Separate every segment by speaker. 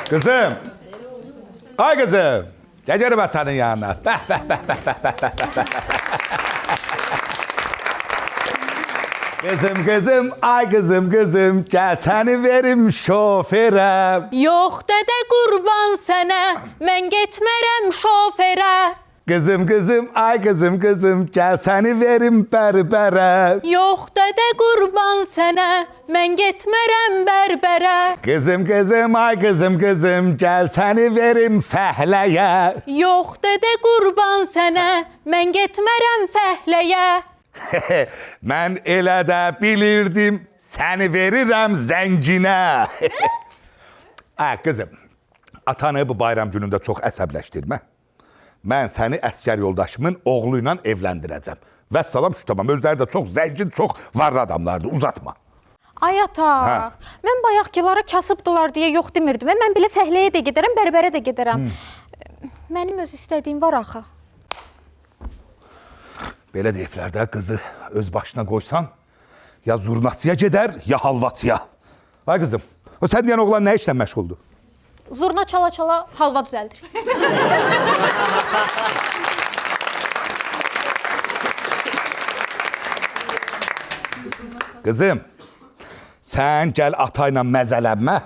Speaker 1: Kızım. Ay kızım. Gel vatanın yanına. Bəh, bəh, bəh, bəh, bəh, bəh, bəh, bəh. Kızım, ay kızım, gel seni verim şoförə.
Speaker 2: Yox dədə qurban sənə, mən getmərəm şoferə.
Speaker 1: Kızım, ay kızım, gel seni verim bərbərə.
Speaker 2: Yox dədə qurban sənə, mən getmərəm bərbərə.
Speaker 1: Kızım, ay kızım, gel seni verim fəhləyə.
Speaker 2: Yox dədə qurban sənə, mən getmərəm fəhləyə.
Speaker 1: Mən elə də bilirdim, səni verirəm zənginə. Ay kızım, atanı bu bayram günündə çox əsəbləşdirmə. Mən səni əsgər yoldaşımın oğlu ilə evləndirəcəm. Vəssalam şu tamam, özləri də çox zəngin, çox varlı adamlardır, uzatma.
Speaker 2: Ay ata, mən bayaqkilara kasıbdılar deyə yox demirdim. Mən belə fəhləyə də gedərəm, bərbərə də gedərəm. Mənim öz istədiyim var axı.
Speaker 1: Belə deyiblər də, qızı öz başına qoysan, ya zurnaçıya gedər, ya halvaçıya. Ay qızım, o sən deyən oğlan nə işlə məşğuldur?
Speaker 2: Zurna çala-çala halva düzəldir.
Speaker 1: Qızım, sən gəl atayla məzələnmə.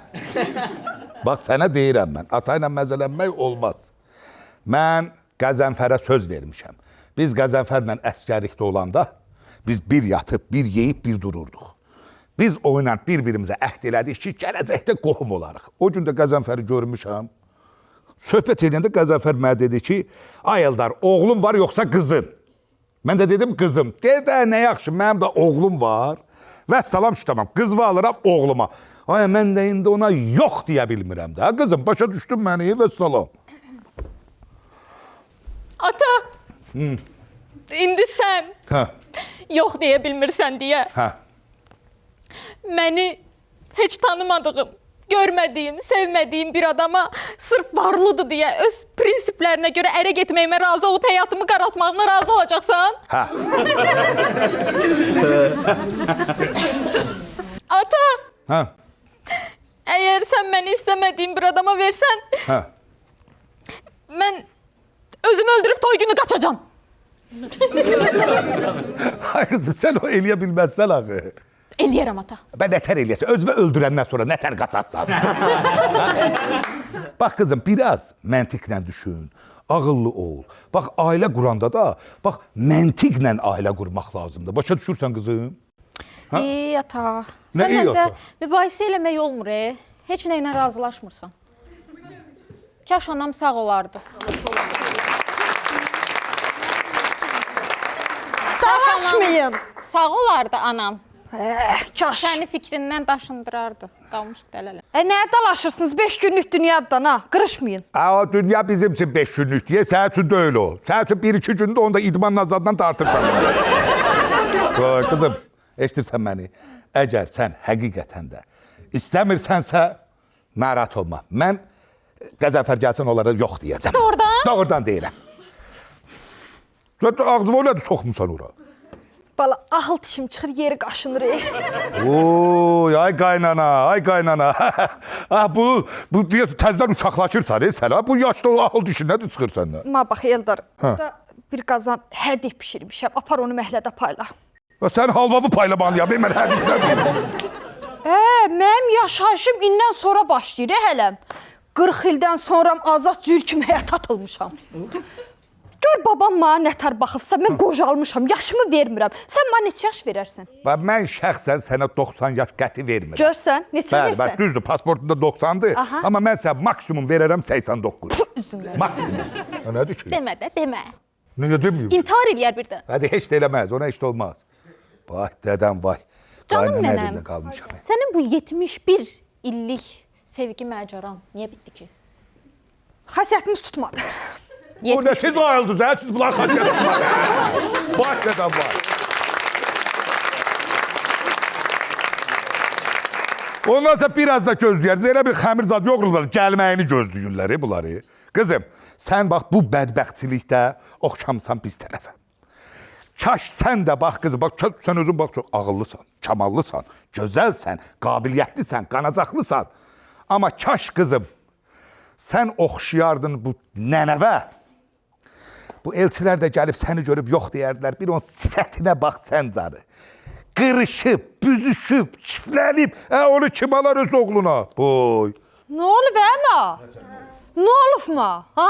Speaker 1: Bax, sənə deyirəm mən, atayla məzələnmək olmaz. Mən Qəzənfərə söz vermişəm. Biz Qəzənfərlə əskərlikdə olanda, biz bir yatıb, bir yeyib, bir dururduq. Biz oyla bir-birimizə əhd elədik ki, gələcəkdə qohum olarıq. O gün də Qəzənfəri görmüşəm. Söhbət edəndə Qəzənfər mənə dedi ki, ay Eldar, oğlum var yoxsa qızın? Mən də dedim qızım. Dedə, nə yaxşı, mənim də oğlum var. Vəssalam şu tamam, qızımı alıram oğluma. Ay, mən də indi ona yox deyə bilmirəm də. Qızım, başa düşdün məni, vəssalam.
Speaker 2: Ata, indi sən yox deyə bilmirsən deyə məni heç tanımadığım, görmədiyim, sevmədiyim bir adama sırf varlıdır deyə öz prinsiplərinə görə ərə getməyimə razı olub həyatımı qaraltmağına razı olacaqsan? Ata, əgər sən məni istəmədiyin bir adama versən, mən özümü öldürüb toy günü qaçacağım.
Speaker 1: Ay kızım, sen o eləyə bilməzsən ağı.
Speaker 2: Eləyərəm ata.
Speaker 1: Ben nətər eləyəsən, özünü öldürəndən sonra nətər qaçarsan. Bax kızım, biraz məntiqlə düşün, ağıllı ol. Bax, ailə quranda da, bax, məntiqlə ailə qurmaq lazımdır. Başa düşürsən kızım?
Speaker 2: İyi ata.
Speaker 1: Nə iyi
Speaker 2: Sən də
Speaker 1: ata?
Speaker 2: mübahisə eləmək olmur, heç nə ilə razılaşmırsan. Kaş anam sağ olardı.
Speaker 3: Dalaşmayın.
Speaker 2: Sağ olardı anam.
Speaker 3: Kaş.
Speaker 2: Səni fikrindən daşındırardı. Qalmışıq dələlə.
Speaker 3: Nəyə dalaşırsınız? 5 günlük dünyadan ha? Qırışmayın.
Speaker 1: O dünya bizim için 5 günlük diye, sənin üçün də öyle o. Sənin üçün 1-2 gündə onu da idman azadından tartırsan. Kızım, eşitirsən məni. Əgər sən həqiqətən də istəmirsənsə, narahat olma. Mən Qəzənfər gəlsən onlara yox deyəcəm.
Speaker 2: Doğrudan?
Speaker 1: Doğrudan deyirəm. Zaten ağzıma öyle de sokmuşsan ora.
Speaker 3: Bala, ahıl dişim çıxır, yeri qaşınır.
Speaker 1: Oy, ay qaynana. bu deyəsən təzdən uşaqlaşırsan, sən ha? Bu yaşda o ahıl dişin nədir çıxır səndən?
Speaker 3: Ma bax, Eldar, burada bir qazan hədih pişirmişəm. Apar onu məhlədə payla.
Speaker 1: Sən halvavı paylaman ya, mən hədik nədir?
Speaker 3: Mənim yaşayışım indən sonra başlayır, hələm. 40 ildən sonra azad cür kimi həyata atılmışam. Gör babam mənə nətər baxıbsa, mən qocalmışam, yaşımı vermirəm. Sən mənə neçə yaş verərsən?
Speaker 1: Mən şəxsən sənə 90 yaş qəti vermirəm.
Speaker 3: Görsən, neçə versən?
Speaker 1: Bəli, düzdür, pasportunda 90'dır. Amma mən sənə maksimum verərəm 89.
Speaker 3: Üzümlər.
Speaker 1: Maksimum. Nədir ki?
Speaker 2: Demə də, demə.
Speaker 1: Niyə deməyim?
Speaker 2: İntihar eləyər bir də.
Speaker 1: Hadi heç də eləməz, ona heç də olmaz. Vay dədəm, vay.
Speaker 2: Canım
Speaker 1: Qaynana
Speaker 2: nənəm.
Speaker 1: elində qalmışam.
Speaker 2: Sənin bu 71 illik sevgi məcaran niyə bitdi ki?
Speaker 3: Xəsiyyətimiz tutmadı.
Speaker 1: O nə tez ayıldınız, siz bunlar xasiyyət tutmadı. Vay dədəm, vay. Ondan sonra biraz da gözləyəriz. Elə bir xəmir zad yoxurlar, gəlməyini gözləyirlər bunları. Qızım, sən bax bu bədbəxtçilikdə oxşamısan biz tərəfə. Kaş sən də bax qızım, bax sən özün bax çox ağıllısan, kamallısan, gözəlsən, qabiliyyətlisən, qanacaqlısan. Amma kaş qızım, sən oxşayardın bu nənəvə. Bu elçilər də gəlib səni görüb yox deyərdilər. Bir onun sifətinə bax sən canı. Qırışıb, büzüşüb, çiftlənib. Onu kim alar öz oğluna? Boy.
Speaker 3: Nə olub əma? Nə olub mu? Ha?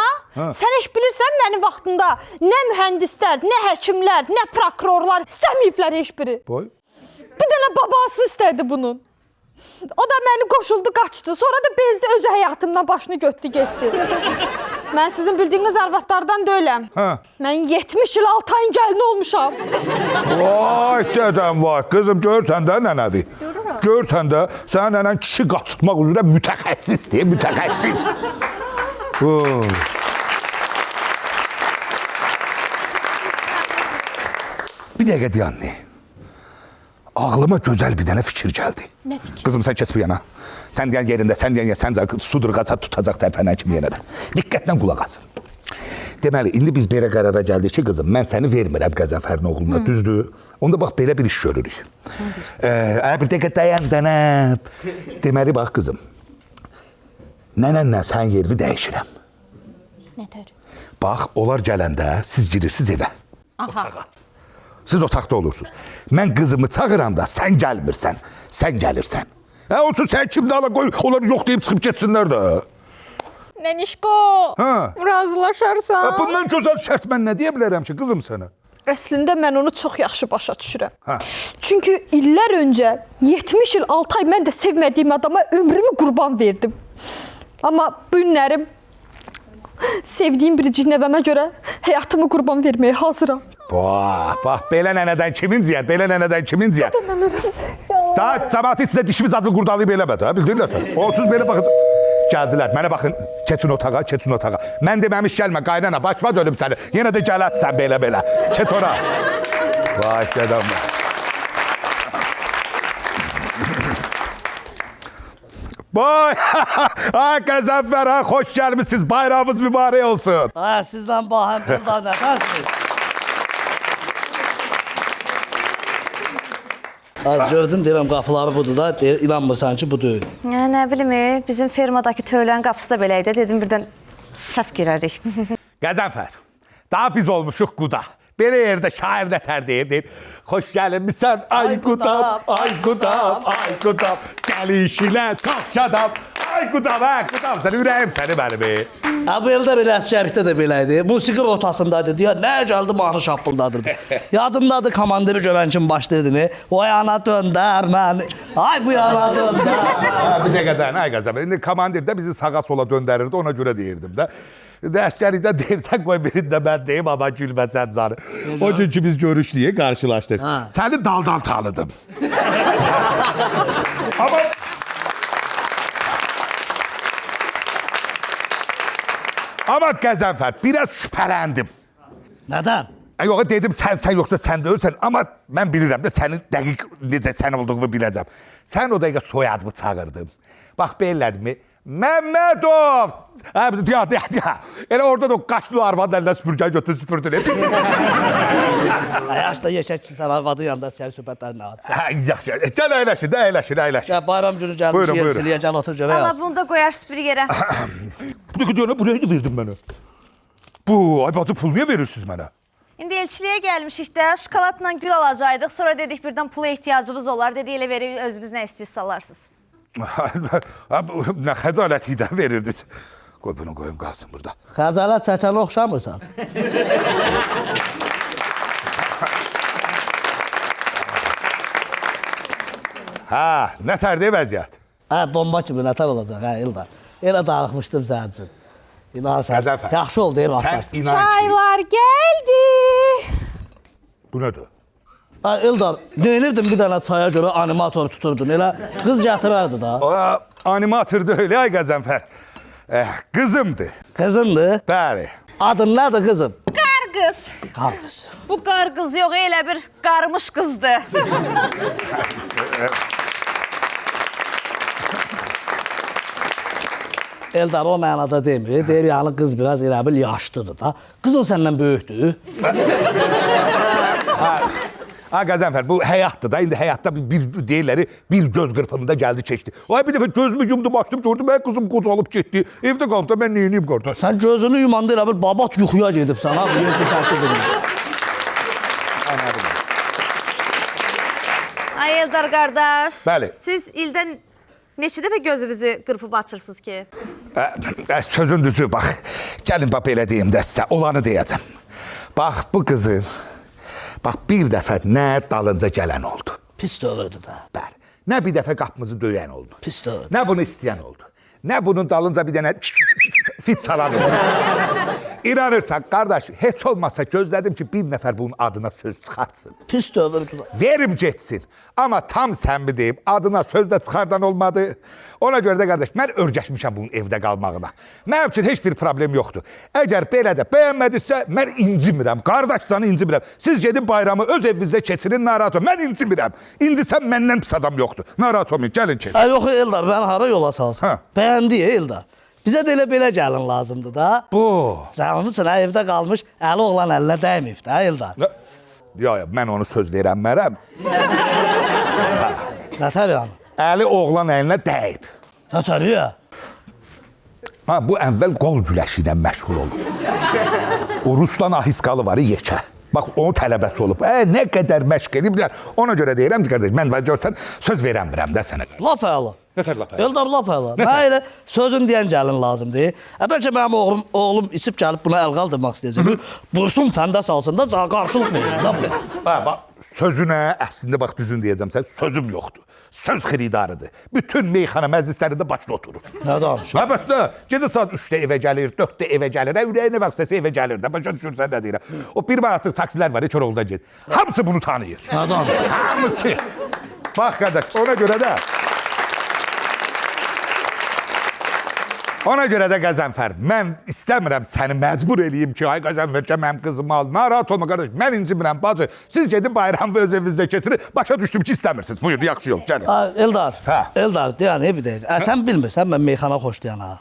Speaker 3: Sən heç bilirsən mənim vaxtımda nə mühəndislər, nə həkimlər, nə prokurorlar istəməyiblər heç biri.
Speaker 1: Boy.
Speaker 3: Bir dənə babası istədi bunun. O da məni qoşuldu, qaçdı. Sonra da bezdi özü həyatımdan başını götdü, getdi. Mən sizin bildiyiniz arvadlardan deyiləm. Mən 70 il 6 ayın gəlini olmuşam.
Speaker 1: Vay dədəm vay. Qızım görsən də nənədir. Görsən də sənin nənən kişi qaçırtmaq üzrə mütəxəssisdir, mütəxəssis. Bir dəqiqə deyə anne. Ağlıma gözəl bir dənə fikir gəldi.
Speaker 2: Nə fikir?
Speaker 1: Qızım sən keç bu yana. Sən deyən yerində, sən deyən sən sudurğasa tutacaq tərpənən kimi yenə də. Diqqətlə qulaq asın. Deməli, indi biz belə qərara gəldik ki, qızım, mən səni vermirəm Qəzənfərin oğluna, düzdür? Onda bax, belə bir iş görürük. Bir dəqiqə dayan, dənəb. Deməli, bax, qızım, nənənlə sən yerini dəyişirəm.
Speaker 2: Nətər?
Speaker 1: Bax, onlar gələndə siz girirsiniz evə.
Speaker 2: Aha.
Speaker 1: Siz otaqda olursunuz. Mən qızımı çağıranda sən gəlmirsən, sən gəlirsən. Olsun sən kimdə ala qoy, onları yox deyib çıxıb getsinlər də.
Speaker 2: Nənişko,
Speaker 1: Hə.
Speaker 2: razılaşarsan.
Speaker 1: Bundan gözəl şərt mən nə deyə bilərəm ki, qızım sənə?
Speaker 3: Əslində mən onu çox yaxşı başa düşürəm. Çünki illər öncə 70 il 6 ay mən də sevmədiyim adama ömrümü qurban verdim. Amma bu günlərim sevdiyim bir cinəvəmə görə həyatımı qurban verməyə hazıram.
Speaker 1: Bax, belə nənədən kimin ciyər, belə nənədən kimin ciyər? Daha cəmaatı içində dişimiz adlı qurdalayıb eləmədi, bildirlər. Onsuz belə baxın. Gəldilər, mənə baxın, keçin otağa, keçin otağa. Mən deməmiş gəlmə, qaynana, başma dönüm səni. Yenə də gələrsən belə. Keç ora. Vay, dədəm. Vay, ay Qəzənfər, xoş gəlmişsiniz, bayrağımız mübarək olsun.
Speaker 4: Sizdən bahəm burada nəfəsdir. Az gördüm, deyirəm, qapıları budur da, inanmırsan ki, bu deyil.
Speaker 5: Nə bilim, bizim fermadakı tövlənin qapısı da belə idi. Dedim, birdən səhv girərik.
Speaker 1: Qəzənfər, daha biz olmuşuq quda. Belə yerdə şair nətər deyir. Xoş gəlmişsən, ay qudam, ay qudam, ay qudam. Gəlişinə çox şadam. Ay qudam, sən ürəyim səni mənim.
Speaker 4: Bu ildə belə əsgərlikdə də belə idi. Musiqi rotasındaydı, deyər, nə gəldi, mahnı şappıldadırdı. Yadımdadır, komandiri görən kimi başlayırdı. O yana döndər məni, ay bu yana döndər məni.
Speaker 1: Bir dəqiqədən, ay Qəzənfər, indi komandir də bizi sağa sola döndərirdi, ona görə deyirdim də. Əskərlikdə deyirsən, qoy birində mən deyim, amma gülməsən canı. O gün ki biz görüşlüyə qarşılaşdıq. Səni daldan tanıdım. Amma Qəzənfər, biraz şübhələndim.
Speaker 4: Nədən?
Speaker 1: Yox, dedim sən yoxsa sən deyilsən, amma mən bilirəm də sənin dəqiq necə sən olduğunu biləcəm. Sən o dəqiqə soyadımı çağırdın. Bax, belədimi? Məmmədov! Ya. Elə orada da o qaçlı arvadın əlindən süpürgəyi götürü süpürdün.
Speaker 4: Yaşda yekək ki, sən arvadın yanında səni söhbətlər nə adı?
Speaker 1: Yaxşı, gəl əyləşin, əyləşin.
Speaker 4: Bayram günü gəlmiş yerçiliyə, gəl otur görək
Speaker 5: Allah,
Speaker 4: az.
Speaker 5: bunu da qoyar süpürü yerə.
Speaker 1: Buraya da verdin mənə. Ay bacı, pul niyə verirsiniz mənə?
Speaker 5: İndi elçiliyə gəlmişik də, şokoladla gül alacaqdıq. Sonra dedik, birdən pula ehtiyacımız olar. Dedik, elə verib, özünüz nə istəyir salarsınız.
Speaker 1: Nə xəcaləti də verirdiniz. Qoy bunu qoyum qalsın burada.
Speaker 4: Xəzalət çəkənə oxşamırsan.
Speaker 1: Nətərdir vəziyyət?
Speaker 4: Bomba kimi nətər olacaq, İldar. Elə dağıtmışdım sənin üçün.
Speaker 1: Qəzənfər.
Speaker 4: Yaxşı oldu, el
Speaker 1: Sən
Speaker 4: vaslaşdı.
Speaker 1: inan ki.
Speaker 3: Çaylar gəldi.
Speaker 1: Bu nədir?
Speaker 4: İldar, neynirdin bir dənə çaya görə animator tuturdun, elə qız gətirərdi da.
Speaker 1: Animatordur öyle ay Qəzənfər. Qızımdır.
Speaker 4: Qızındır.
Speaker 1: Bəli.
Speaker 4: Adın nədir qızım?
Speaker 5: Qarqız.
Speaker 4: Qarqız.
Speaker 5: Bu qarqız yox, elə bir qarmış qızdır.
Speaker 4: Eldar o mənada demir. Deyir, yəni qız biraz elə bil yaşlıdır da. Qızın səndən böyükdür.
Speaker 1: Ha Qəzənfər, bu həyatdır da. İndi həyatda bir deyirləri bir göz qırpımında gəldi keçdi. Ay bir dəfə gözümü yumdum, açdım, gördüm mənim qızım qocalıb getdi. Evdə qalıb da mən neyniyim qardaş?
Speaker 4: Sən gözünü yumanda elə bir babat yuxuya gedibsən ha. 7-8 il.
Speaker 5: Ay Eldar qardaş.
Speaker 1: Bəli.
Speaker 5: Siz ildən neçə dəfə gözünüzü qırpıb açırsınız ki?
Speaker 1: Sözün düzü, bax. Gəlin bax belə deyim də sizə, olanı deyəcəm. Bax bu qızın, bax bir dəfə nə dalınca gələn oldu.
Speaker 4: Pis dövrdü də.
Speaker 1: Bəli. Nə bir dəfə qapımızı döyən oldu.
Speaker 4: Pis dövrdü.
Speaker 1: Nə bunu istəyən oldu. Nə bunun dalınca bir dənə fit çalan oldu. İnanırsan qardaş, heç olmasa gözlədim ki bir nəfər bunun adına söz çıxartsın.
Speaker 4: Pis dövrdü də.
Speaker 1: Verim getsin. Amma tam səmimi deyib adına söz də çıxardan olmadı. Ona görə də qardaş, mən örgəşmişəm bunun evdə qalmağına. Mənim üçün heç bir problem yoxdur. Əgər belə də bəyənmədisə, mən incimirəm. Qardaşsanı incimirəm. Siz gedin bayramı öz evinizdə keçirin, narahat olun. Mən incimirəm. İncisən məndən pis adam yoxdur. Narahat olmayın, gəlin keçin.
Speaker 4: Yox Eldar, mən hara yola salsın?
Speaker 1: Hə.
Speaker 4: Bəyəndi Eldar. Bizə də elə belə gəlin lazımdır da.
Speaker 1: Bu.
Speaker 4: Sən onun üçün evdə qalmış, əli oğlan əlinə dəyməyib də Eldar.
Speaker 1: Yox, mən onu söz verəmmərəm.
Speaker 4: Nətər yəni?
Speaker 1: Əli oğlan əlinə dəyib.
Speaker 4: Nətər ya?
Speaker 1: Ha, bu əvvəl qol güləşi ilə məşğul olub. O Ruslan Ahiskalı var, yekə. Bax, onun tələbəsi olub. Nə qədər məşq ediblər. Ona görə deyirəm ki, qardaş, mən görsən söz verəmirəm də sənə.
Speaker 4: Lap əla.
Speaker 1: Nətər lap əla?
Speaker 4: Eldar lap əla. Mən elə sözün deyən gəlin lazımdır. Bəlkə mənim oğlum içib gəlib buna əl qaldırmaq istəyəcək. Bursun fəndə salsın da qarşılıq versin da bu.
Speaker 1: Bax, sözünə əslində bax düzün deyəcəm sən, sözüm yoxdur. Söz xiridarıdır. Bütün meyxana məclislərində başda oturur.
Speaker 4: Nə danışır?
Speaker 1: Ha bəs də, gecə saat 3-də evə gəlir, 4-də evə gəlir, ürəyinə vaxt istəsə evə gəlir də, başa düşürsən nə deyirəm. O bir manatlıq taksilər var, Koroğlu'da get. Hamısı bunu tanıyır.
Speaker 4: Nə danışır?
Speaker 1: Hamısı. Bax qardaş, ona görə də Qəzənfər, mən istəmirəm səni məcbur eləyim ki, ay Qəzənfər, mənim qızımı al. Narahat olma qardaş, mən incimirəm bacı. Siz gedin bayram və öz evinizdə keçirin. Başa düşdüm ki, istəmirsiniz. Buyur, yaxşı yol, gəlin.
Speaker 4: Eldar,
Speaker 1: Hə.
Speaker 4: Eldar, deyən bir deyək. Sən bilmirsən, mən meyxana xoşlayan ha.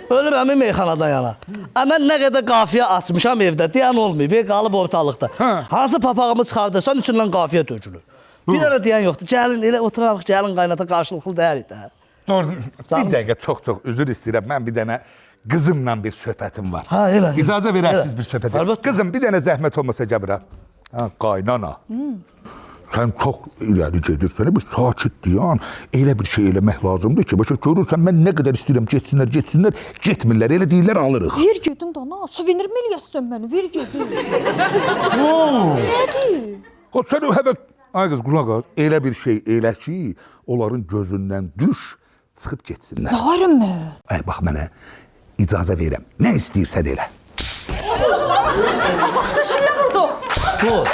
Speaker 4: Ölürəm meyxanadan yana. Mən nə qədər qafiyə açmışam evdə, deyən olmayıb, qalıb ortalıqda. Hansı papağımı çıxardırsan, içindən qafiyə tökülür. Bir dənə deyən yoxdur. Gəlin, elə oturarıq, gəlin qaynata qarşılıqlı dəyirik də.
Speaker 1: Doğru. Bir dəqiqə çox üzr istəyirəm. Mən bir dənə qızımla bir söhbətim var.
Speaker 4: Ha, elə.
Speaker 1: İcazə verərsiniz bir söhbətə.
Speaker 4: Əlbəttə.
Speaker 1: Qızım, bir dənə zəhmət olmasa gəbirəm. Ha, qaynana. Sən çox irəli gedirsən, bir sakit deyən, elə bir şey eləmək lazımdır ki, başa görürsən, mən nə qədər istəyirəm, getsinlər, getmirlər, elə deyirlər, alırıq.
Speaker 3: Ver gedim dana, suvenir mi eləyəsən məni? Ver gedim. Nədir?
Speaker 1: O sən həvəs... Ay qız, qulaq az, elə bir şey elə ki, onların gözündən düş, çıxıb getsinlər.
Speaker 3: Nə varım mı?
Speaker 1: Ay, bax mənə icazə verirəm. Nə istəyirsən elə.
Speaker 3: Başda şillə vurdu.
Speaker 4: Dur.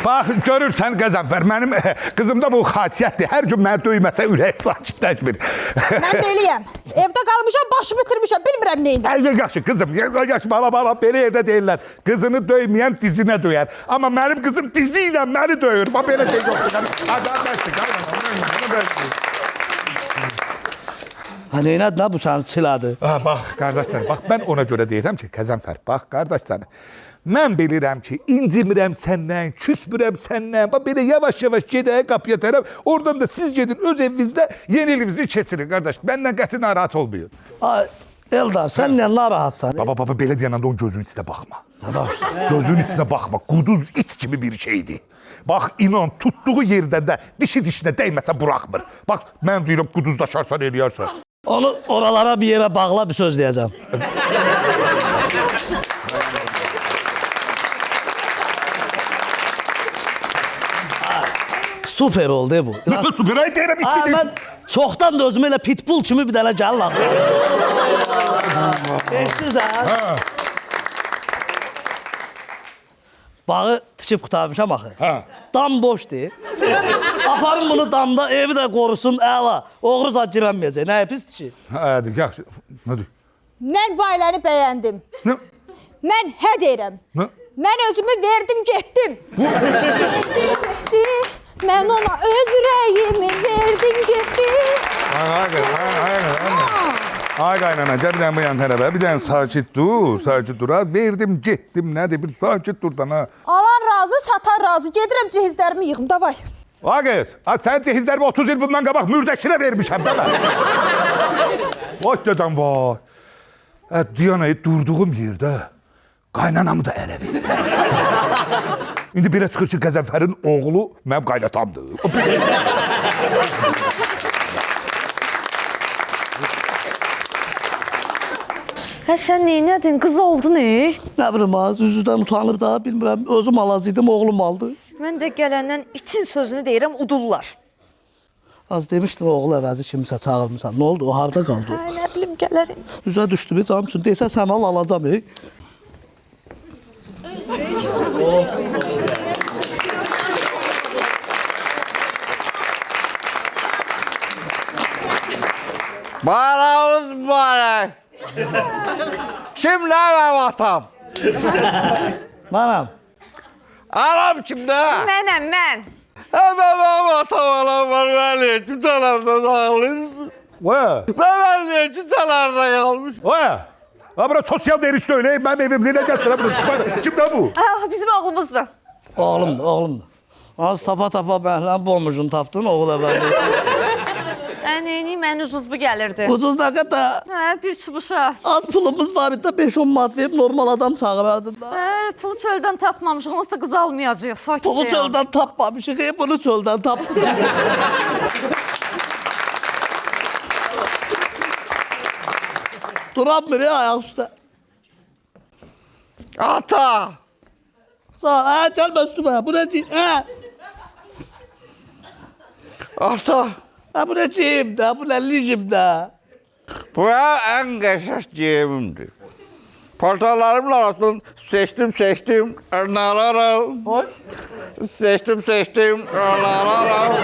Speaker 1: Bax, görürsən Qəzənfər, mənim qızımda bu xasiyyətdir. Hər gün məni döyməsə ürək sakitləşmir.
Speaker 3: Mən beliyəm. Evdə qalmışam, başımı itirmişəm, bilmirəm neyini.
Speaker 1: Ay, yaxşı qızım, yaxşı bala, belə yerdə deyirlər. Qızını döyməyən dizinə döyər. Amma mənim qızım dizi ilə məni döyür. Bax, belə şey yoxdur.
Speaker 4: Ha, neynədir, nə bu sənin siladır?
Speaker 1: Bax, qardaşlar, bax, mən ona görə deyirəm ki, Qəzənfər, bax, qardaşlar, mən bilirəm ki, incimirəm səndən, küsmürəm səndən, bax, belə yavaş-yavaş gedək qapıya tərəf, oradan da siz gedin öz evinizdə yeni ilinizi keçirin, qardaş, məndən qəti narahat olmayın.
Speaker 4: Eldar, sən niyə narahatsan?
Speaker 1: Baba, belə deyəndə onun gözünün içinə baxma.
Speaker 4: Nə danışsan?
Speaker 1: Gözünün içinə baxma, quduz it kimi bir şeydir. Bax, inan, tutduğu yerdə də dişi dişinə dəyməsə buraxmır. Bax, mən deyirəm, quduzdaşarsan, eləyərsən.
Speaker 4: Onu oralara bir yerə bağla, bir söz deyəcəm. Super oldu bu.
Speaker 1: Nə super, ay deyirəm, itdi
Speaker 4: Mən çoxdan da özümü elə pitbull kimi bir dənə gəlin axı. Eşdirsən? Bağı tikib qutarmışam axı. Dam boşdur. Aparın bunu damda, evi də qorusun, əla. Oğru zad girənməyəcək. Nə pisdir ki?
Speaker 1: Hə, yaxşı. Nədir?
Speaker 3: Mən bu ailəni bəyəndim.
Speaker 1: Nə?
Speaker 3: Mən hə deyirəm.
Speaker 1: Nə?
Speaker 3: Mən özümü verdim, getdim. Getdi. Mən ona öz ürəyimi verdim, getdi.
Speaker 1: Ay qaynana, gəl bir dənə bu yan tərəfə. Bir dənə sakit dur, sakit dur. Ha, verdim, getdim, nədir? Bir sakit dur da, ha.
Speaker 3: Alan razı, satan razı. Gedirəm cihizlərimi yığım, davay.
Speaker 1: Ay qız, sən cihizlərimi 30 il bundan qabaq mürdəkirə vermişəm da mən. Vay dedəm, vay. Diyanayı durduğum yerdə qaynanamı da ərə verir. İndi belə çıxır ki, Qəzənfərin oğlu mənim qaynatamdır.
Speaker 5: Hə sən neynədin? Qız oldun,
Speaker 4: Nə bilim az, üzüdən utanıb da, bilmirəm. Özüm alacaqdım, oğlum aldı.
Speaker 5: Mən də gələndən itin sözünü deyirəm, udurlar.
Speaker 4: Az demişdin oğul əvəzi kimsə çağırmısan. Nə oldu? O harda qaldı?
Speaker 5: Hə, nə bilim gələrim.
Speaker 4: Üzə düşdü bir canım üçün. Desə sən al, alacam.
Speaker 6: Bayramımız mübarək. Kimlər mənim atam?
Speaker 4: Mənəm.
Speaker 6: Anam kimdə?
Speaker 5: Mənəm, mən.
Speaker 6: Mənim atam anam var, mən niyə küçələrdə dağılıyorsunuz?
Speaker 1: Vay,
Speaker 6: Mən niyə küçələrdə qalmış?
Speaker 1: vay. Ha, bura sosial verişdə öyle. Mənim evimdə nə gəlsin, bunu çıxmar. Kimdə bu?
Speaker 5: Ah, bizim oğlumuzdur.
Speaker 4: Oğlumdur, oğlumdur. Az tapa-tapa məhləm bomujunu tapdın, oğul əvəzi.
Speaker 5: Neyini, mən ucuz bu gəlirdi.
Speaker 4: Ucuz nə qədər?
Speaker 5: Hə, bir çubuşa.
Speaker 4: Az pulumuz var, bir də 5-10 manat verib normal adam çağırardın da.
Speaker 5: Hə, pulu çöldən tapmamışıq, onsuz da qız almayacaq. Sakit
Speaker 4: Pulu
Speaker 5: dayan.
Speaker 4: çöldən tapmamışıq, bunu çöldən tapmışıq. Duran biri ayak üstə.
Speaker 6: Ata!
Speaker 4: Sağ ol, gəlmə üstümə, bu nə cin?
Speaker 6: Ata!
Speaker 4: Bu nə cimdə, bu nə licimdə?
Speaker 6: Bu mənim ən qəşəng geyimimdir. Paltarlarımın arasını seçtim, narararam.
Speaker 4: Oy.
Speaker 6: Seçtim, narararam.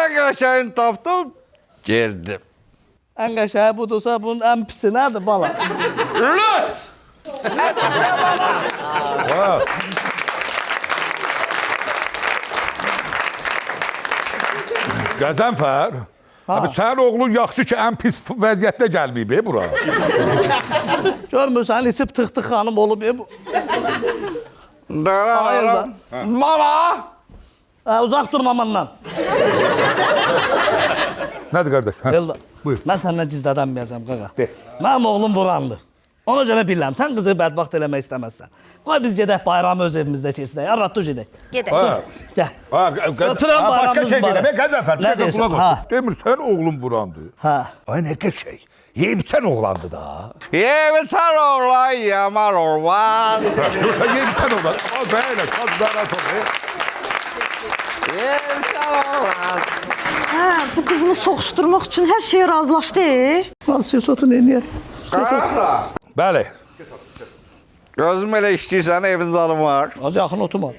Speaker 6: Ən qəşəngini tapdım, girdim.
Speaker 4: Ən qəşəyi budursa, bunun ən pisi nədir bala?
Speaker 6: Lüt!
Speaker 1: Qəzənfər. Abi sənin oğlun yaxşı ki, ən pis vəziyyətdə gəlməyib bura.
Speaker 4: Görmürsən, içib tıx-tıx xanım olub. Bu.
Speaker 6: Narararam. Mama!
Speaker 4: Uzaq dur mamandan.
Speaker 1: Nədir qardaş? Hə?
Speaker 4: Elda,
Speaker 1: Buyur.
Speaker 4: mən səndən gizlədənməyəcəm, qaqa.
Speaker 1: De.
Speaker 4: Mənim oğlum vurandır. Ona görə bilirəm, sən qızı bədbaxt eləmək istəməzsən. Qoy biz gedək bayramı öz evimizdə keçirək. Arratda gedək.
Speaker 5: Gedək.
Speaker 1: Ha.
Speaker 4: Gəl.
Speaker 1: Ha,
Speaker 4: Götürən
Speaker 1: başqa
Speaker 4: bayramımız
Speaker 1: şey
Speaker 4: var.
Speaker 1: deyirəm. Qəzənfər,
Speaker 4: Nə
Speaker 1: bir də
Speaker 4: deyirsən?
Speaker 1: qulaq
Speaker 4: Ha.
Speaker 1: ol. Demir, sən oğlun burandı.
Speaker 4: Hə.
Speaker 1: Ay nə qəşəng. Yeyibsən oğlandı da.
Speaker 6: Yemişsən oğlan, yamar olmaz.
Speaker 1: Dursa yeyibsən oğlan. Ama böyle kazlara topu.
Speaker 6: Yemişsən oğlan.
Speaker 5: Hə, bu qızını soğuşturmaq üçün hər şeyə razılaşdı.
Speaker 4: Az söz otun eləyək.
Speaker 6: Qara.
Speaker 1: Bəli.
Speaker 6: Gözüm elə işləyirsən, evin zalım var.
Speaker 4: Az yaxın oturma.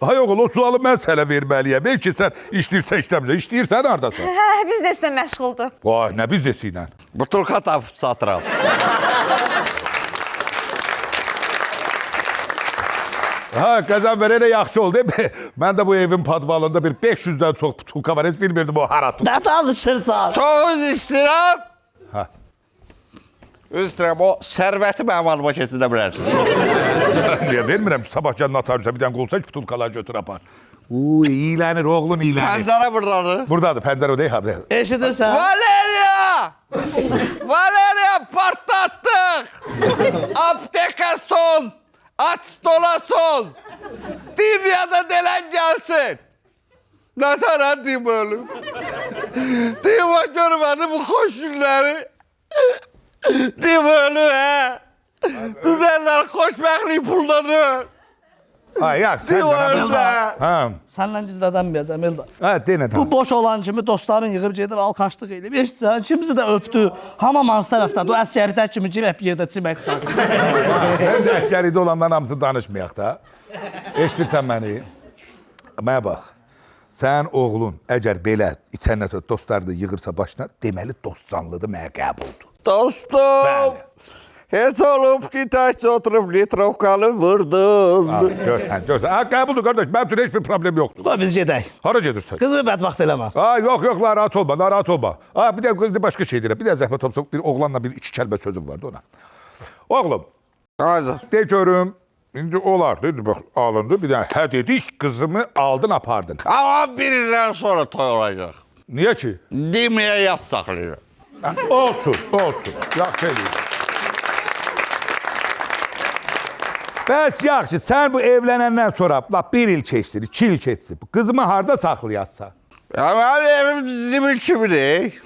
Speaker 1: Ay oğul, o sualı mən sənə verməliyəm. Belki sən işləyirsən, işləmirsən. İşləyirsən haradasan?
Speaker 5: Hə, biz də sizlə məşğuldur.
Speaker 1: Vay, nə biznesiylə?
Speaker 6: Butulka tapıb satıram.
Speaker 1: Ha, Qəzənfər elə yaxşı oldu. Mən də bu evin padvalında bir 500-dən çox butulka var. Heç bilmirdim o hara tutdu.
Speaker 4: Nə danışırsan?
Speaker 6: Çox üz istəyirəm.
Speaker 1: Ha.
Speaker 6: Üz istəyirəm, o sərvəti mənim adıma keçirə bilərsin.
Speaker 1: Niyə vermirəm ki, sabah gəlin atarsa bir dənə qolsa ki, butulkalar götür apar. Uy, iyilənir, oğlun iyilənir.
Speaker 6: Pəncərə buradadır.
Speaker 1: Buradadır, pəncərə o deyil, ha.
Speaker 4: Eşidirsən?
Speaker 6: Valeriya! Valeriya, partlatdıq! Apteka son! Aç stola son! Dimyada delən gəlsin! Nə tərə dim ölüm? Dima görmədi bu xoş günləri. Dim ölü, hə? Düzəllər xoşbəxtlik pullanır.
Speaker 1: Ha, ya, sən
Speaker 6: Dim
Speaker 1: də...
Speaker 6: ölü.
Speaker 1: Ha,
Speaker 4: Səndən gizlədənməyəcəm, Elda.
Speaker 1: ha, denə
Speaker 4: Bu boş olan kimi dostların yığıb gedir, alqaşlıq eləyib. Eşitsən, kimisi də öpdü. Hamam hansı tərəfdən, o əskəritə kimi girək bir yerdə çimək sardı.
Speaker 1: Mən də əskəridə olandan hamısı danışmayaq da. Eşidirsən məni? Mənə bax. Sən oğlun əgər belə içənətə dostları da yığırsa başına, deməli dost canlıdır, mənə qəbuldur.
Speaker 6: Dostum,
Speaker 1: Bəli.
Speaker 6: Heç olub ki, təkcə oturub litrovkanı vurdun.
Speaker 1: Görsən. Ha, qəbuldur qardaş. Mənim üçün heç bir problem yoxdur.
Speaker 4: Qoy biz gedək.
Speaker 1: Hara gedirsən?
Speaker 4: Qızı bədbaxt eləmə.
Speaker 1: Ha, yox, narahat olma. Ha, bir də başqa şey deyirəm. Bir də zəhmət olsa bir oğlanla bir iki kəlmə sözüm vardı ona. Oğlum,
Speaker 6: Hazır.
Speaker 1: de görüm. İndi olardı, indi bax alındı. Bir dənə hə dedik, qızımı aldın, apardın.
Speaker 6: Ama bir ildən sonra toy olacaq.
Speaker 1: Niyə ki?
Speaker 6: Deməyə yaz saxlayır.
Speaker 1: Olsun. Yaxşı eləyir. Bəs yaxşı, sən bu evlənəndən sonra lap 1 il keçsin, 2 il keçsin. Bu qızımı harda saxlayarsan?
Speaker 6: Ama evim zibil kimidir.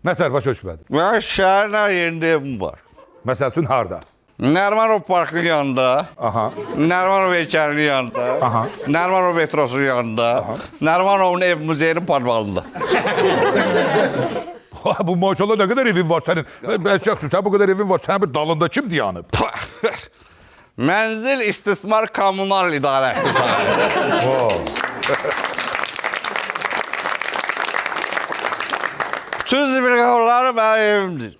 Speaker 1: Nətər başa düşmədim.
Speaker 6: Ben şəhərin yerində evim var.
Speaker 1: Məsəl üçün harda?
Speaker 6: Nərmanov parkın yanında.
Speaker 1: Aha.
Speaker 6: Nərmanov heykəlinin yanında.
Speaker 1: Aha.
Speaker 6: Nərmanov metrosunun yanında. Nərmanovun ev muzeyinin padvalında.
Speaker 1: Bu maşallah nə qədər evin var sənin. Bəs yaxşı, sən bu qədər evin var. Sənin bir dalında kim dayanıb?
Speaker 6: Mənzil istismar kommunal idarəsi sahibi. Bütün zibil qavurları mənim evimdir.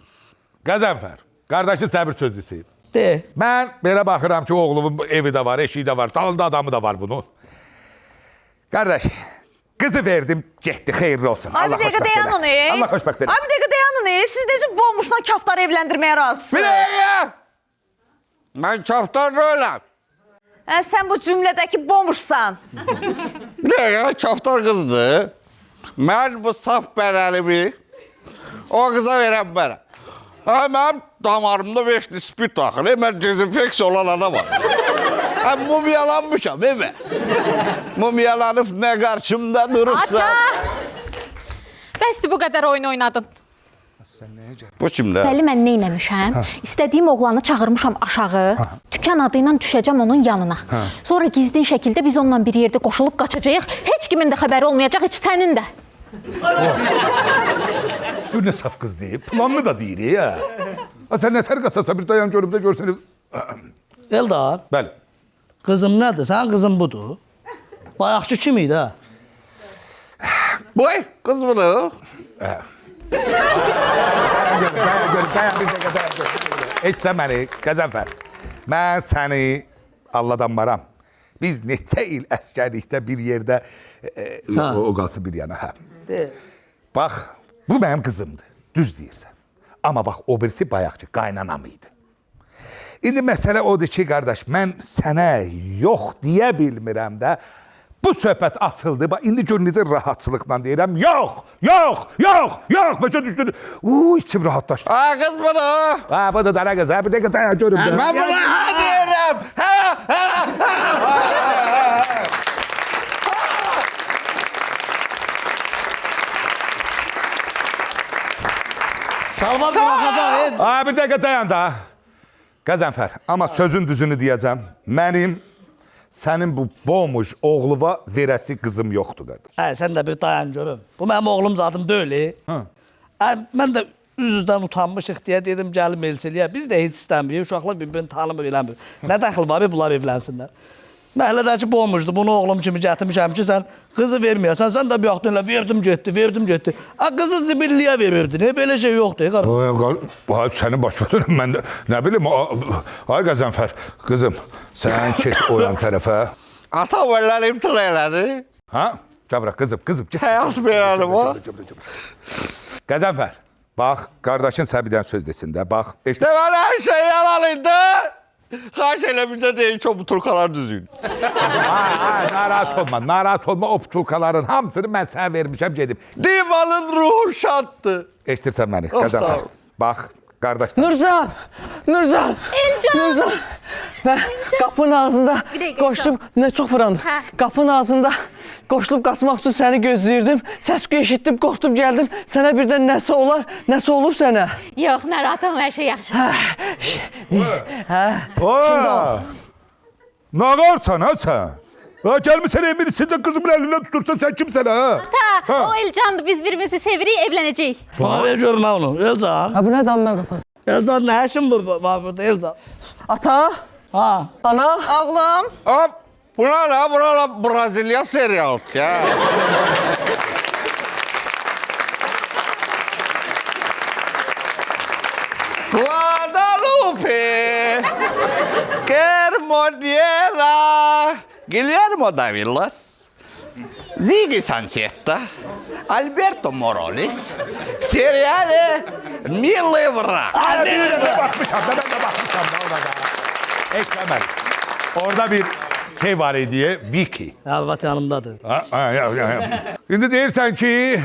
Speaker 1: Qəzənfər, qardaşı səbir sözlüsü.
Speaker 4: De.
Speaker 1: Mən belə baxıram ki, oğlumun evi də var, eşiği də var, dalında adamı da var bunun. Qardaş, qızı verdim, getdi, xeyirli olsun.
Speaker 3: Ay
Speaker 1: Allah
Speaker 3: bir dəqiqə
Speaker 1: xoşbəxt
Speaker 3: dayanın,
Speaker 1: eləsin. Allah xoşbəxt
Speaker 3: Ay
Speaker 1: eləsin.
Speaker 3: bir dəqiqə dayanın, siz necə bomboşla kaftarı evləndirməyə razısınız?
Speaker 6: Bir dəqiqə! Mən kaftar deyiləm.
Speaker 3: Sən bu cümlədəki bomboşsan.
Speaker 6: Bir dəqiqə, kaftar qızdır. Mən bu saf bədəlimi o qıza verəm mənə. Mənim damarımda 5 spit taxılı, mən dezinfeksiya olan adamam. Mumyalanmışam, evə. Mumyalanıb nə qarşımda durursa.
Speaker 2: Bəsdir bu qədər oyun oynadın.
Speaker 6: Bu kimdə?
Speaker 2: Bəli, mən nə eləmişəm? İstədiyim oğlanı çağırmışam aşağı. Dükan adı ilə düşəcəm onun yanına. Sonra gizlin şəkildə biz onunla bir yerdə qoşulub qaçacağıq. Heç kimin də xəbəri olmayacaq, heç sənin də.
Speaker 1: Bu nə saf qız deyib, planlı da deyir ya. Sən nətər qasasa bir dayan görüb də görsəni.
Speaker 4: Eldar,
Speaker 1: Bəli.
Speaker 4: qızım nədir? Sənin qızın budur. Bayaqçı kim idi ha?
Speaker 6: Boy, qız budur.
Speaker 1: Dayan bir dəqiqə. Eşsən məni, Qəzənfər. Mən səni alladanmaram. Biz neçə il əskərlikdə bir yerdə o qalsın bir yana. Hə. Bax, bu mənim qızımdır. Düz deyirsən. Amma bax, o birisi bayaqçı, qaynanam idi. İndi məsələ odur ki, qardaş, mən sənə yox deyə bilmirəm də. Bu söhbət açıldı. Bax, indi gör necə rahatçılıqla deyirəm. Yox. Başa düşdün. İçim rahatlaşdı.
Speaker 6: Qız budur.
Speaker 1: Ha, bu da dara qız. Ha, bir dəqiqə dayan görüm.
Speaker 6: Mən buna hə deyirəm.
Speaker 4: Şalvar buraxacaq.
Speaker 1: Ha, bir dəqiqə dayan da. Qəzənfər, amma sözün düzünü deyəcəm. Mənim sənin bu bomuş oğluva verəsi qızım yoxdur qədər.
Speaker 4: Sən də bir dayan görüm. Bu mənim oğlum zadım deyil. Mən də üz-üzdən utanmışıq deyə dedim gəlim elçiliyə. Biz də heç istəmirik. Uşaqlar bir-birini tanımır, eləmir. Nə dəxil var bunlar evlənsinlər? Məhəllədəki bomuşdu. Bunu oğlum kimi gətirmişəm ki, sən qızı verməyəsən. Sən də bir yaxdan elə verdim getdi. Qızı zibilliyə verirdi. Ne belə şey yoxdur.
Speaker 1: Sənin başına dönüm mən nə bilim. Ay Qəzənfər, qızım, sən keç o yan tərəfə.
Speaker 6: Ata vəllən imtina elədi.
Speaker 1: Ha? Cabra, qızım.
Speaker 6: Həyat belədir bu.
Speaker 1: Qəzənfər, bax, qardaşın səbidən söz desin də, bax.
Speaker 6: Deməli, hər şey yalan idi. Xahiş elə bizə deyin ki, o butulkalar düzgün.
Speaker 1: Narahat olma, o butulkaların hamısını mən sənə vermişəm, gedib.
Speaker 6: Divanın ruhu şaddır.
Speaker 1: Eşitirsən məni,
Speaker 6: Sağ
Speaker 1: Qəzənfər.
Speaker 6: ol.
Speaker 1: Bax, qardaşsan.
Speaker 7: Nurcan.
Speaker 2: Elcan.
Speaker 7: Ben kapının ağzında
Speaker 2: Bir dakika,
Speaker 7: koştum. Ne çok fırlandı.
Speaker 2: Ha.
Speaker 7: Kapının ağzında koşulup kaçmak için seni gözləyirdim. Səs eşitdim, qorxdum, gəldim. Sənə birdən nəsə olar, nəsə olub sənə.
Speaker 2: Yox, narahat olma, hər şey yaxşı.
Speaker 1: Nə qarsan ha sən? Gəlmişsən evimin içində qızımın əlindən tutursan sən kimsən ha?
Speaker 2: O Elcan'dır, biz birbirimizi sevirik, evlənəcəyik.
Speaker 4: Bana ver görüm onu. Elcan.
Speaker 7: Ha bu nə damla qapalı?
Speaker 4: Elcan nə işin var burada Elcan?
Speaker 7: Ata,
Speaker 4: Ha.
Speaker 7: ana.
Speaker 3: Oğlum,
Speaker 6: Hop, buna da Brazilya serial ya. Guadalupe. Giuseppe, Germoniera, Guillermo da Villas, Ziggy Sancetta, Alberto Morolis, Seriale Milivra.
Speaker 1: Ben de bakmışam da orada. Eklemedim. Orada bir şey var diye Vicky.
Speaker 4: Arvat yanımdadır.
Speaker 1: Şimdi deyirsən ki,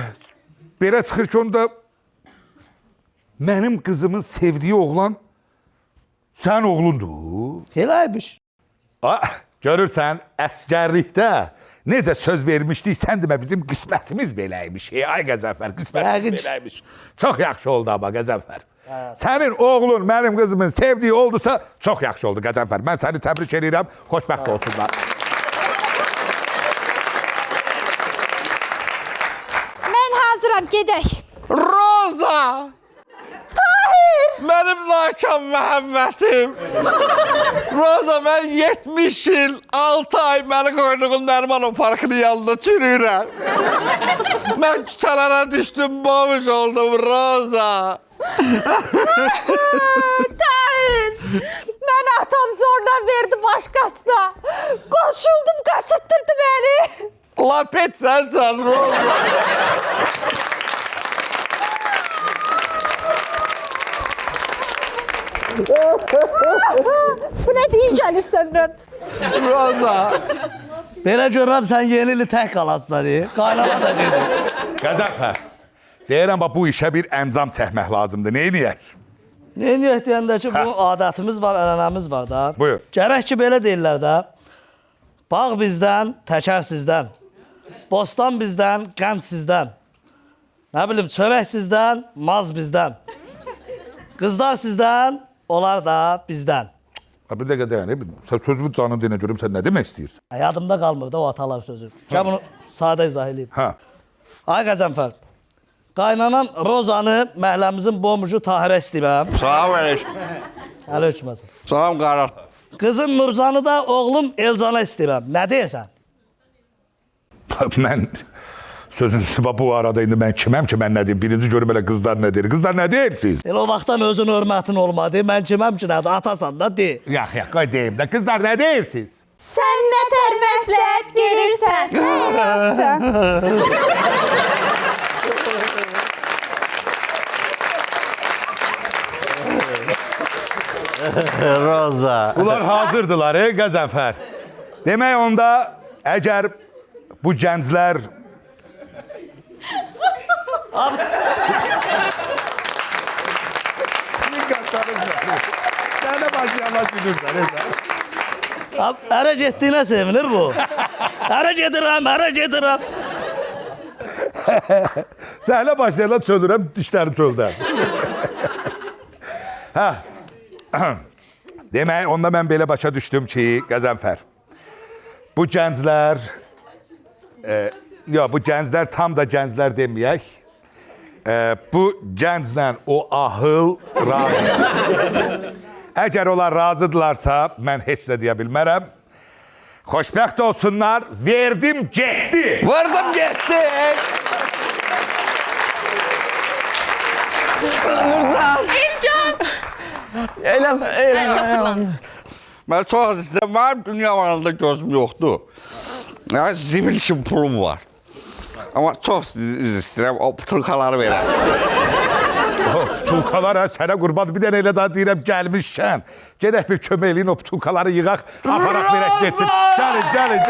Speaker 1: belə çıxır ki, onda mənim qızımın sevdiyi oğlan sən oğlundur.
Speaker 4: Eləymiş.
Speaker 1: Görürsən, əskərlikdə necə söz vermişdik, sən demə bizim qismətimiz beləymiş. Ay Qəzənfər, qismətimiz beləymiş. Çox yaxşı oldu ama Qəzənfər. Sənin oğlun mənim qızımın sevdiyi oldusa çox yaxşı oldu Qəzənfər. Mən səni təbrik edirəm, xoşbəxt olsunlar.
Speaker 3: Mən hazıram, gedək.
Speaker 6: Roza! Benim nakam Məhəmmətim. Roza, ben 70 yıl, 6 ay beni koyduğun Nərmanov Parkının yanında çürüyürəm. Ben küçələrə düşdüm, boğmuş oldum Roza.
Speaker 3: Tahir, mən atam zorla verdi başqasına. Qoşuldum, qaçırtdırdı məni.
Speaker 6: Lapet sensen Roza.
Speaker 3: Bu nə deyə gəlir səndən?
Speaker 6: Roza.
Speaker 4: Belə görürəm sən yeni ili tək qalasın. Qaynana da gedir.
Speaker 1: Qəzənfər, deyirəm bax, bu işə bir əncam çəkmək lazımdır. Nə edək?
Speaker 4: Ne niyet deyəndə ki, bu adətimiz var, ənənəmiz var da.
Speaker 1: Buyur.
Speaker 4: Gərək ki, belə deyirlər də. Bağ bizdən, təkər sizdən. Bostan bizdən, qənd sizdən. Nə bilim, çörək sizdən, maz bizdən. Qızlar sizdən, onlar da bizdən.
Speaker 1: Bir dəqiqə deyən, sən sözümün canını deyinə görüm, sən nə demək istəyirsən?
Speaker 4: Yadımda qalmır da o atalar sözü. Gəl bunu sadə izah edeyim.
Speaker 1: Hə.
Speaker 4: Ay Qəzənfər, qaynanan Rozanı məhəlləmizin bombucu Tahirə istəyirəm.
Speaker 6: Salam aleyküm.
Speaker 4: Aleyküm əsəl.
Speaker 6: Salam qarar.
Speaker 4: Qızın Nurcanı da oğlum Elcana istəyirəm. Nə deyirsən?
Speaker 1: Mən sözün bu arada indi mən kiməm ki, mən nə deyim? Birinci görüm elə qızlar nə deyir? Qızlar nə deyirsiniz?
Speaker 4: Elə o vaxtdan özün hörmətin olmadı. Mən kiməm ki, nədir? Atasan da de.
Speaker 1: Yax, qoy deyim də. Qızlar nə deyirsiniz?
Speaker 3: Sən nə tər məsləhət bilirsən, sən yapsan.
Speaker 6: Roza.
Speaker 1: Bunlar hazırdılar, Qəzənfər. Demək onda, əgər bu gənclər... Sənə başlayanlar gülürsən,
Speaker 4: Ərə getdiyinə sevinir bu. Ərə gedirəm.
Speaker 1: Səhlə başlayanlar çölürəm, dişlərim çöldən. Hə. Demək, onda mən belə başa düşdüm ki, Qəzənfər, bu gənclər, bu gənclər tam da gənclər deməyək, bu gənclə o ahıl razıdır. Əgər onlar razıdırlarsa, mən heç də deyə bilmərəm. Xoşbəxt olsunlar, verdim, getdi.
Speaker 6: Vurdum gitti.
Speaker 2: İlcan!
Speaker 7: Eləm.
Speaker 6: Ben çok istəyirəm, mənim dünya varında gözüm yoxdur. Yəni, zibil işim pulum var. Ama çok istəyirəm, o putulkaları verəm.
Speaker 1: Putulkalar sənə qurban, bir dənə elə daha deyirəm, gəlmişkən. Gedək bir kömək eləyin, o putulkaları yığaq, aparaq verək geçsin. Gəlin.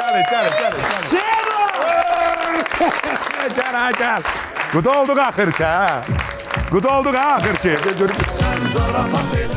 Speaker 1: Gəl. Quda olduq axır ki, hə? Quda olduq axır ki.
Speaker 8: Sen zarafat